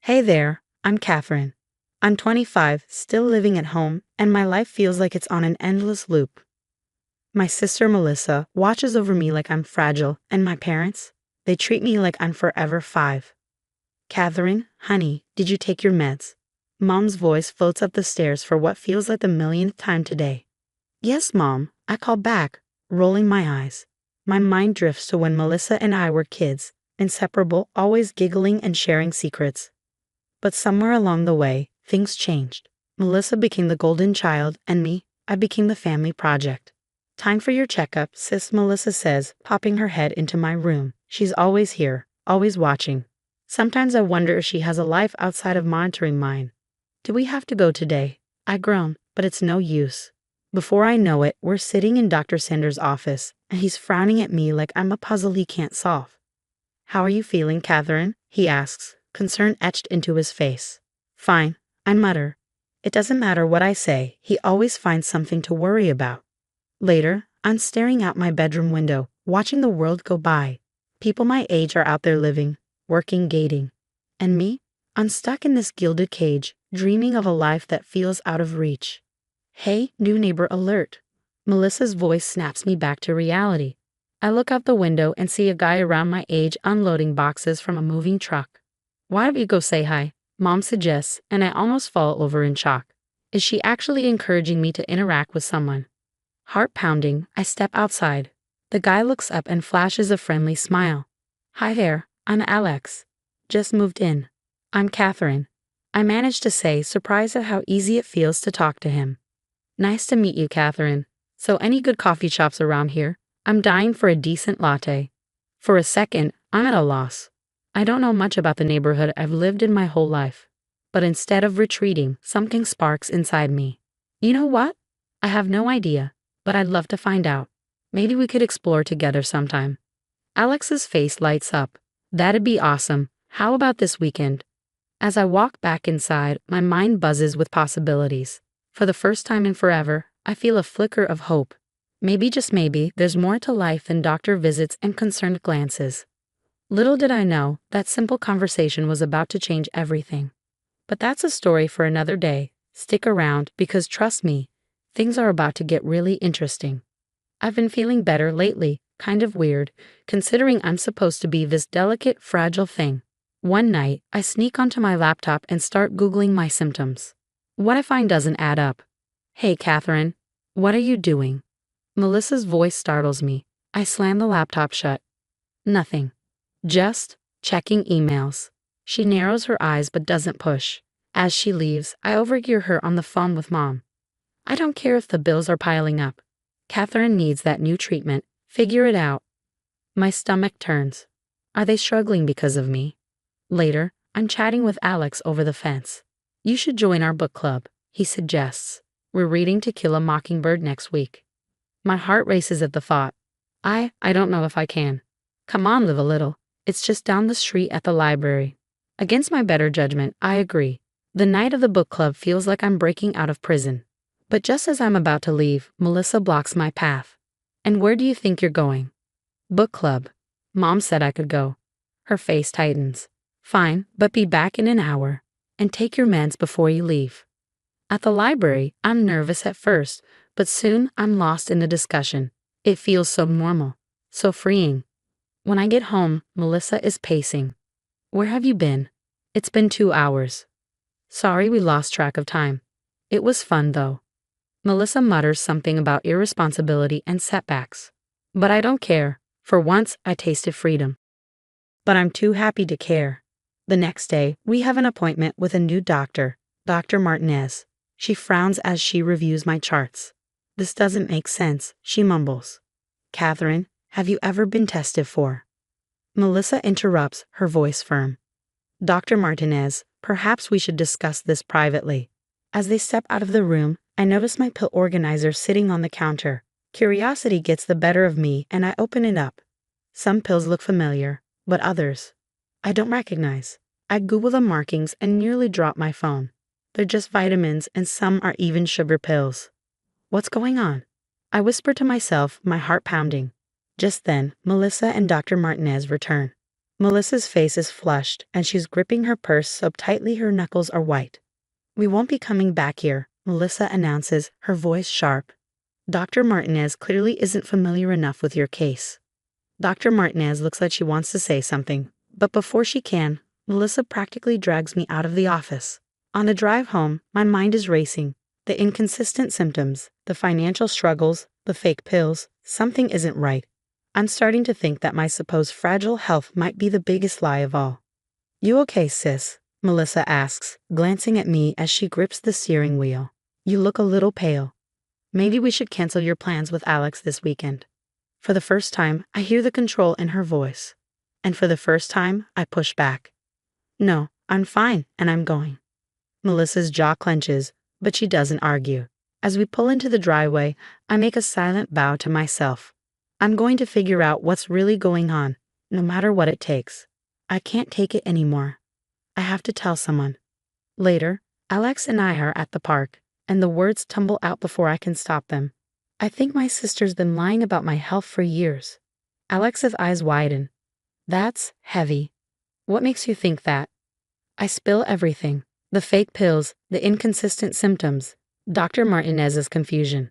Hey there, I'm Catherine. I'm 25, still living at home, and my life feels like it's on an endless loop. My sister Melissa watches over me like I'm fragile, and my parents, they treat me like I'm forever 5. Catherine, honey, did you take your meds? Mom's voice floats up the stairs for what feels like the millionth time today. Yes, Mom, I call back, rolling my eyes. My mind drifts to when Melissa and I were kids, inseparable, always giggling and sharing secrets. But somewhere along the way, things changed. Melissa became the golden child, and me, I became the family project. Time for your checkup, sis, Melissa says, popping her head into my room. She's always here, always watching. Sometimes I wonder if she has a life outside of monitoring mine. Do we have to go today? I groan, but it's no use. Before I know it, we're sitting in Dr. Sanders' office, and he's frowning at me like I'm a puzzle he can't solve. How are you feeling, Catherine? He asks, concern etched into his face. Fine, I mutter. It doesn't matter what I say, he always finds something to worry about. Later, I'm staring out my bedroom window, watching the world go by. People my age are out there living, working, gating. And me? I'm stuck in this gilded cage, dreaming of a life that feels out of reach. Hey, new neighbor alert. Melissa's voice snaps me back to reality. I look out the window and see a guy around my age unloading boxes from a moving truck. Why don't you go say hi? Mom suggests, and I almost fall over in shock. Is she actually encouraging me to interact with someone? Heart pounding, I step outside. The guy looks up and flashes a friendly smile. Hi there, I'm Alex. Just moved in. I'm Catherine. I managed to say, surprised at how easy it feels to talk to him. Nice to meet you, Catherine. So any good coffee shops around here? I'm dying for a decent latte. For a second, I'm at a loss. I don't know much about the neighborhood I've lived in my whole life. But instead of retreating, something sparks inside me. You know what? I have no idea, but I'd love to find out. Maybe we could explore together sometime. Alex's face lights up. That'd be awesome. How about this weekend? As I walk back inside, my mind buzzes with possibilities. For the first time in forever, I feel a flicker of hope. Maybe, just maybe, there's more to life than doctor visits and concerned glances. Little did I know, that simple conversation was about to change everything. But that's a story for another day. Stick around, because trust me, things are about to get really interesting. I've been feeling better lately, kind of weird, considering I'm supposed to be this delicate, fragile thing. One night, I sneak onto my laptop and start Googling my symptoms. What I find doesn't add up. Hey, Catherine, what are you doing? Melissa's voice startles me. I slam the laptop shut. Nothing. Just checking emails. She narrows her eyes but doesn't push. As she leaves, I overhear her on the phone with Mom. I don't care if the bills are piling up. Catherine needs that new treatment. Figure it out. My stomach turns. Are they struggling because of me? Later, I'm chatting with Alex over the fence. You should join our book club, he suggests. We're reading To Kill a Mockingbird next week. My heart races at the thought. I don't know if I can. Come on, live a little. It's just down the street at the library. Against my better judgment, I agree. The night of the book club feels like I'm breaking out of prison. But just as I'm about to leave, Melissa blocks my path. And where do you think you're going? Book club. Mom said I could go. Her face tightens. Fine, but be back in an hour. And take your meds before you leave. At the library, I'm nervous at first, but soon I'm lost in the discussion. It feels so normal, so freeing. When I get home, Melissa is pacing. Where have you been? It's been 2 hours. Sorry we lost track of time. It was fun though. Melissa mutters something about irresponsibility and setbacks. But I don't care. For once, I tasted freedom. But I'm too happy to care. The next day, we have an appointment with a new doctor, Dr. Martinez. She frowns as she reviews my charts. This doesn't make sense, she mumbles. Catherine, have you ever been tested for? Melissa interrupts, her voice firm. Dr. Martinez, perhaps we should discuss this privately. As they step out of the room, I notice my pill organizer sitting on the counter. Curiosity gets the better of me and I open it up. Some pills look familiar, but others I don't recognize. I Google the markings and nearly drop my phone. They're just vitamins and some are even sugar pills. What's going on? I whisper to myself, my heart pounding. Just then, Melissa and Dr. Martinez return. Melissa's face is flushed, and she's gripping her purse so tightly her knuckles are white. "We won't be coming back here," Melissa announces, her voice sharp. "Dr. Martinez clearly isn't familiar enough with your case." Dr. Martinez looks like she wants to say something, but before she can, Melissa practically drags me out of the office. On the drive home, my mind is racing. The inconsistent symptoms, the financial struggles, the fake pills, something isn't right. I'm starting to think that my supposed fragile health might be the biggest lie of all. "You okay, sis?" Melissa asks, glancing at me as she grips the steering wheel. "You look a little pale. Maybe we should cancel your plans with Alex this weekend." For the first time, I hear the control in her voice. And for the first time, I push back. "No, I'm fine, and I'm going." Melissa's jaw clenches, but she doesn't argue. As we pull into the driveway, I make a silent bow to myself. I'm going to figure out what's really going on, no matter what it takes. I can't take it anymore. I have to tell someone. Later, Alex and I are at the park, and the words tumble out before I can stop them. "I think my sister's been lying about my health for years." Alex's eyes widen. "That's heavy. What makes you think that?" I spill everything. The fake pills, the inconsistent symptoms, Dr. Martinez's confusion.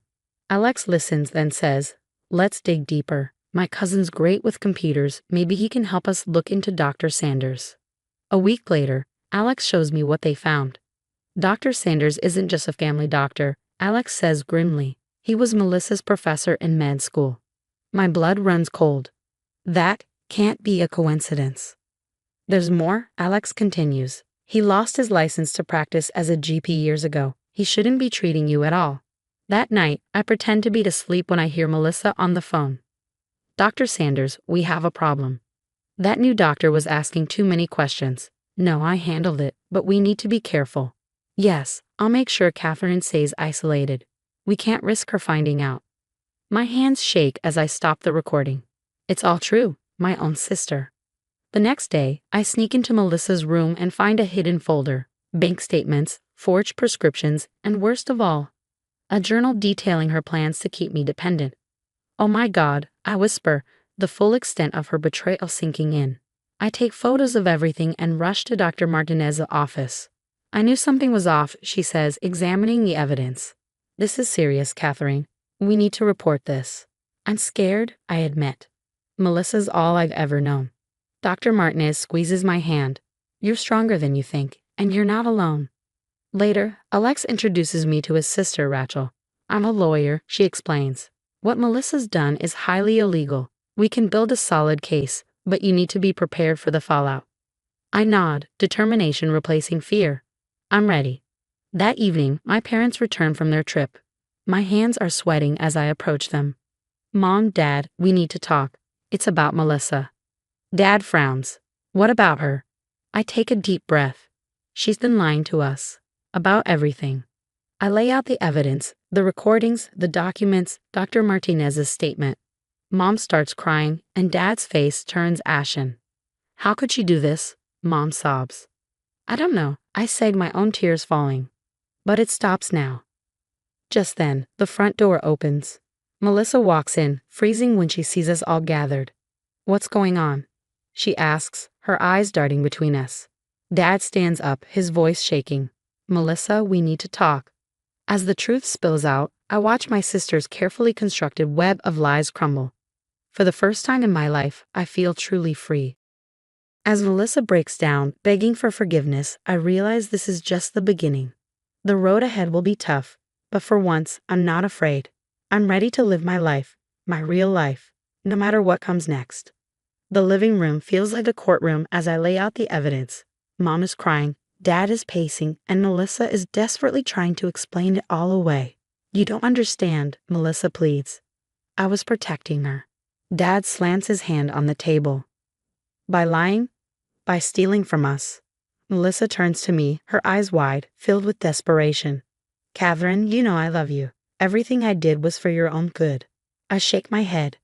Alex listens, then says, "Let's dig deeper. My cousin's great with computers. Maybe he can help us look into Dr. Sanders." A week later, Alex shows me what they found. Dr. Sanders isn't just a family doctor, Alex says grimly. He was Melissa's professor in med school. My blood runs cold. That can't be a coincidence. "There's more," Alex continues. "He lost his license to practice as a GP years ago. He shouldn't be treating you at all." That night, I pretend to be asleep when I hear Melissa on the phone. "Dr. Sanders, we have a problem. That new doctor was asking too many questions." "No, I handled it, but we need to be careful." "Yes, I'll make sure Catherine stays isolated. We can't risk her finding out." My hands shake as I stop the recording. It's all true, my own sister. The next day, I sneak into Melissa's room and find a hidden folder, bank statements, forged prescriptions, and worst of all, a journal detailing her plans to keep me dependent. "Oh my God," I whisper, the full extent of her betrayal sinking in. I take photos of everything and rush to Dr. Martinez's office. "I knew something was off," she says, examining the evidence. "This is serious, Catherine. We need to report this." I'm scared, I admit. Melissa's all I've ever known. Dr. Martinez squeezes my hand. "You're stronger than you think, and you're not alone." Later, Alex introduces me to his sister, Rachel. "I'm a lawyer," she explains. "What Melissa's done is highly illegal. We can build a solid case, but you need to be prepared for the fallout." I nod, determination replacing fear. I'm ready. That evening, my parents return from their trip. My hands are sweating as I approach them. "Mom, Dad, we need to talk. It's about Melissa." Dad frowns. "What about her?" I take a deep breath. "She's been lying to us. About everything." I lay out the evidence, the recordings, the documents, Dr. Martinez's statement. Mom starts crying, and Dad's face turns ashen. "How could she do this?" Mom sobs. "I don't know," I say, my own tears falling. But it stops now. Just then, the front door opens. Melissa walks in, freezing when she sees us all gathered. "What's going on?" she asks, her eyes darting between us. Dad stands up, his voice shaking. "Melissa, we need to talk." As the truth spills out, I watch my sister's carefully constructed web of lies crumble. For the first time in my life, I feel truly free. As Melissa breaks down, begging for forgiveness, I realize this is just the beginning. The road ahead will be tough, but for once, I'm not afraid. I'm ready to live my life, my real life, no matter what comes next. The living room feels like a courtroom as I lay out the evidence. Mom is crying, Dad is pacing, and Melissa is desperately trying to explain it all away. "You don't understand," Melissa pleads. "I was protecting her." Dad slants his hand on the table. "By lying? By stealing from us?" Melissa turns to me, her eyes wide, filled with desperation. "Catherine, you know I love you. Everything I did was for your own good." I shake my head.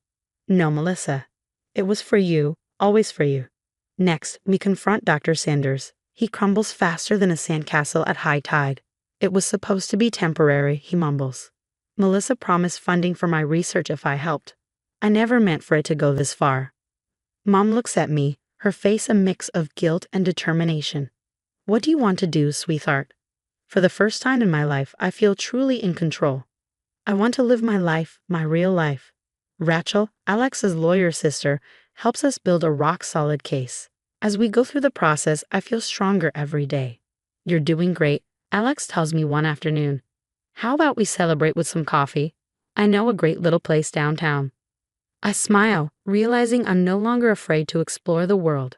"No, Melissa. It was for you, always for you." Next, we confront Dr. Sanders. He crumbles faster than a sandcastle at high tide. "It was supposed to be temporary," he mumbles. "Melissa promised funding for my research if I helped. I never meant for it to go this far." Mom looks at me, her face a mix of guilt and determination. What do you want to do, sweetheart? For the first time in my life, I feel truly in control. I want to live my life, my real life. Rachel, Alex's lawyer sister, helps us build a rock-solid case. As we go through the process, I feel stronger every day. You're doing great, Alex tells me one afternoon. How about we celebrate with some coffee? I know a great little place downtown. I smile, realizing I'm no longer afraid to explore the world.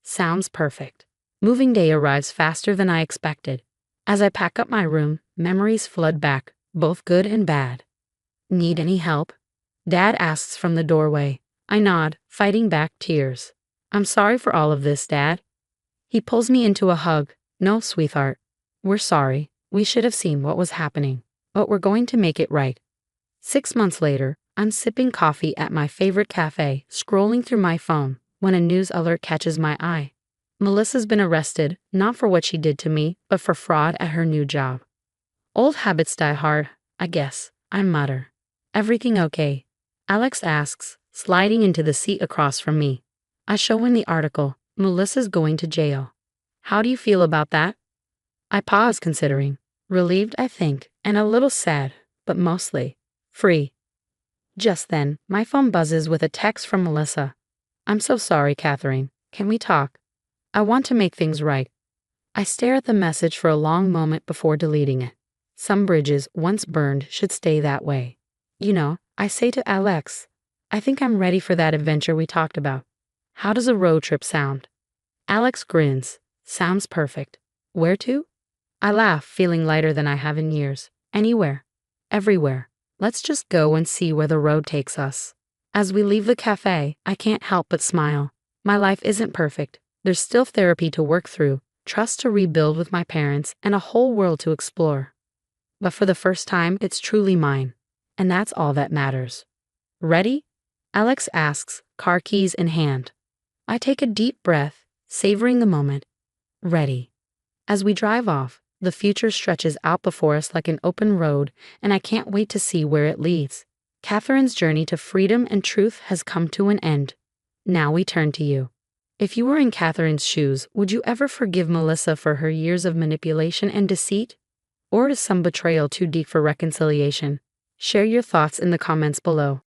Sounds perfect. Moving day arrives faster than I expected. As I pack up my room, memories flood back, both good and bad. Need any help? Dad asks from the doorway. I nod, fighting back tears. I'm sorry for all of this, Dad. He pulls me into a hug. No, sweetheart. We're sorry. We should have seen what was happening. But we're going to make it right. 6 months later, I'm sipping coffee at my favorite cafe, scrolling through my phone, when a news alert catches my eye. Melissa's been arrested, not for what she did to me, but for fraud at her new job. Old habits die hard, I guess, I mutter. Everything okay? Alex asks, sliding into the seat across from me. I show in the article, Melissa's going to jail. How do you feel about that? I pause, considering. Relieved, I think, and a little sad, but mostly free. Just then, my phone buzzes with a text from Melissa. I'm so sorry, Catherine. Can we talk? I want to make things right. I stare at the message for a long moment before deleting it. Some bridges, once burned, should stay that way. You know, I say to Alex, I think I'm ready for that adventure we talked about. How does a road trip sound? Alex grins. Sounds perfect. Where to? I laugh, feeling lighter than I have in years. Anywhere. Everywhere. Let's just go and see where the road takes us. As we leave the cafe, I can't help but smile. My life isn't perfect. There's still therapy to work through, trust to rebuild with my parents, and a whole world to explore. But for the first time, it's truly mine. And that's all that matters. Ready? Alex asks, car keys in hand. I take a deep breath, savoring the moment. Ready. As we drive off, the future stretches out before us like an open road, and I can't wait to see where it leads. Catherine's journey to freedom and truth has come to an end. Now we turn to you. If you were in Catherine's shoes, would you ever forgive Melissa for her years of manipulation and deceit? Or is some betrayal too deep for reconciliation? Share your thoughts in the comments below.